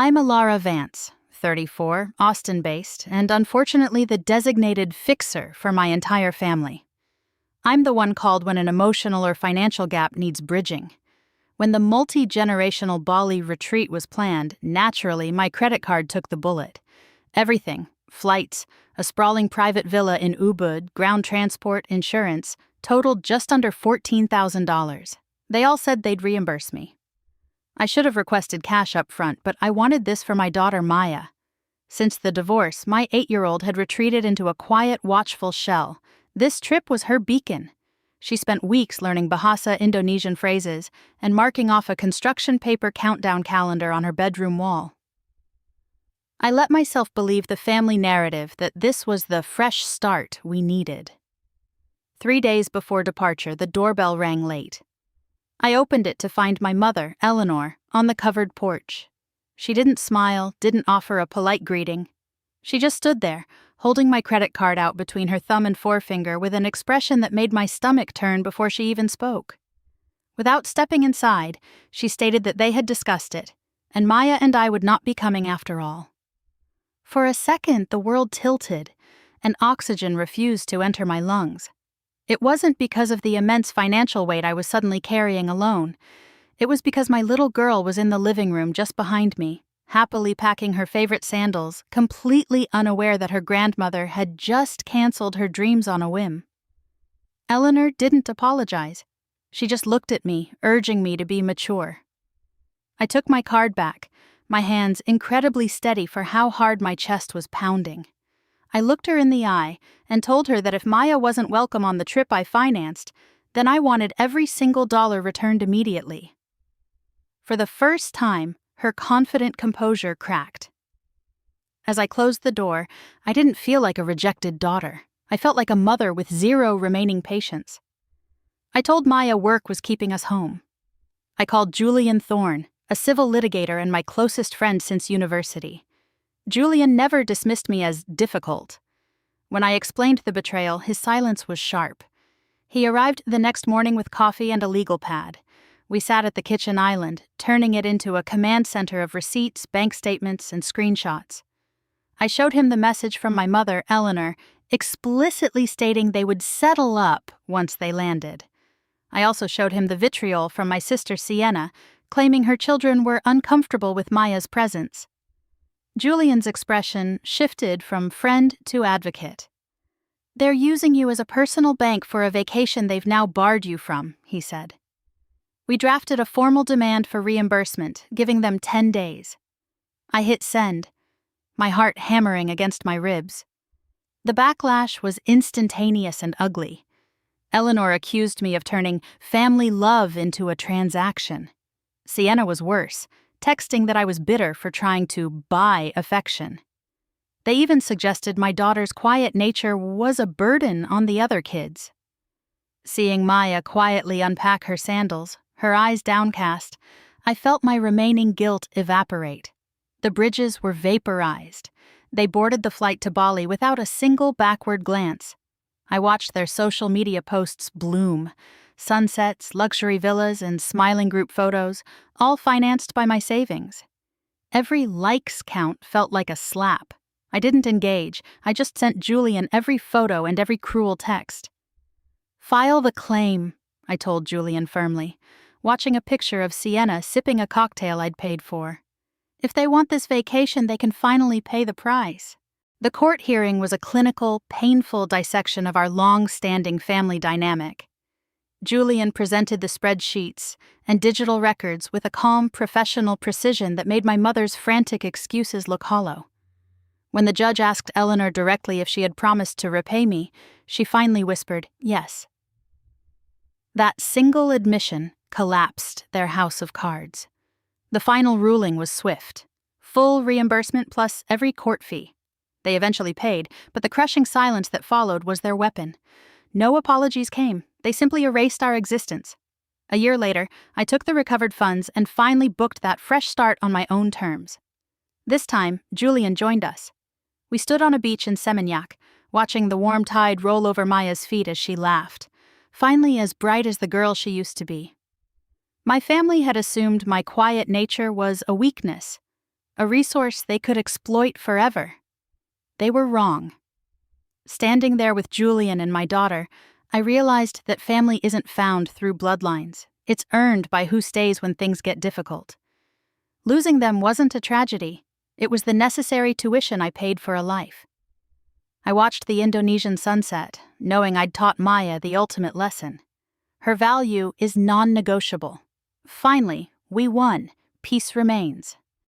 I'm Alara Vance, 34, Austin-based, and unfortunately the designated fixer for my entire family. I'm the one called when an emotional or financial gap needs bridging. When the multi-generational Bali retreat was planned, naturally my credit card took the bullet. Everything, flights, a sprawling private villa in Ubud, ground transport, insurance, totaled just under $14,000. They all said they'd reimburse me. I should have requested cash up front, but I wanted this for my daughter Maya. Since the divorce, my 8-year-old had retreated into a quiet, watchful shell. This trip was her beacon. She spent weeks learning Bahasa Indonesian phrases and marking off a construction paper countdown calendar on her bedroom wall. I let myself believe the family narrative that this was the fresh start we needed. 3 days before departure, the doorbell rang late. I opened it to find my mother, Eleanor, on the covered porch. She didn't smile, didn't offer a polite greeting. She just stood there, holding my credit card out between her thumb and forefinger with an expression that made my stomach turn before she even spoke. Without stepping inside, she stated that they had discussed it, and Maya and I would not be coming after all. For a second, the world tilted, and oxygen refused to enter my lungs. It wasn't because of the immense financial weight I was suddenly carrying alone. It was because my little girl was in the living room just behind me, happily packing her favorite sandals, completely unaware that her grandmother had just canceled her dreams on a whim. Eleanor didn't apologize. She just looked at me, urging me to be mature. I took my card back, my hands incredibly steady for how hard my chest was pounding. I looked her in the eye and told her that if Maya wasn't welcome on the trip I financed, then I wanted every single dollar returned immediately. For the first time, her confident composure cracked. As I closed the door, I didn't feel like a rejected daughter. I felt like a mother with zero remaining patience. I told Maya work was keeping us home. I called Julian Thorne, a civil litigator and my closest friend since university. Julian never dismissed me as difficult. When I explained the betrayal, his silence was sharp. He arrived the next morning with coffee and a legal pad. We sat at the kitchen island, turning it into a command center of receipts, bank statements, and screenshots. I showed him the message from my mother, Eleanor, explicitly stating they would settle up once they landed. I also showed him the vitriol from my sister Sienna, claiming her children were uncomfortable with Maya's presence. Julian's expression shifted from friend to advocate. "They're using you as a personal bank for a vacation they've now barred you from," he said. We drafted a formal demand for reimbursement, giving them 10 days. I hit send, my heart hammering against my ribs. The backlash was instantaneous and ugly. Eleanor accused me of turning family love into a transaction. Sienna was worse, texting that I was bitter for trying to buy affection. They even suggested my daughter's quiet nature was a burden on the other kids. Seeing Maya quietly unpack her sandals, her eyes downcast, I felt my remaining guilt evaporate. The bridges were vaporized. They boarded the flight to Bali without a single backward glance. I watched their social media posts bloom. Sunsets, luxury villas, and smiling group photos, all financed by my savings. Every likes count felt like a slap. I didn't engage, I just sent Julian every photo and every cruel text. "File the claim," I told Julian firmly, watching a picture of Sienna sipping a cocktail I'd paid for. "If they want this vacation, they can finally pay the price." The court hearing was a clinical, painful dissection of our long-standing family dynamic. Julian presented the spreadsheets and digital records with a calm, professional precision that made my mother's frantic excuses look hollow. When the judge asked Eleanor directly if she had promised to repay me, she finally whispered, "Yes." That single admission collapsed their house of cards. The final ruling was swift. Full reimbursement plus every court fee. They eventually paid, but the crushing silence that followed was their weapon. No apologies came. They simply erased our existence. A year later, I took the recovered funds and finally booked that fresh start on my own terms. This time, Julian joined us. We stood on a beach in Seminyak, watching the warm tide roll over Maya's feet as she laughed, finally as bright as the girl she used to be. My family had assumed my quiet nature was a weakness, a resource they could exploit forever. They were wrong. Standing there with Julian and my daughter, I realized that family isn't found through bloodlines. It's earned by who stays when things get difficult. Losing them wasn't a tragedy. It was the necessary tuition I paid for a life. I watched the Indonesian sunset, knowing I'd taught Maya the ultimate lesson. Her value is non-negotiable. Finally, we won. Peace remains.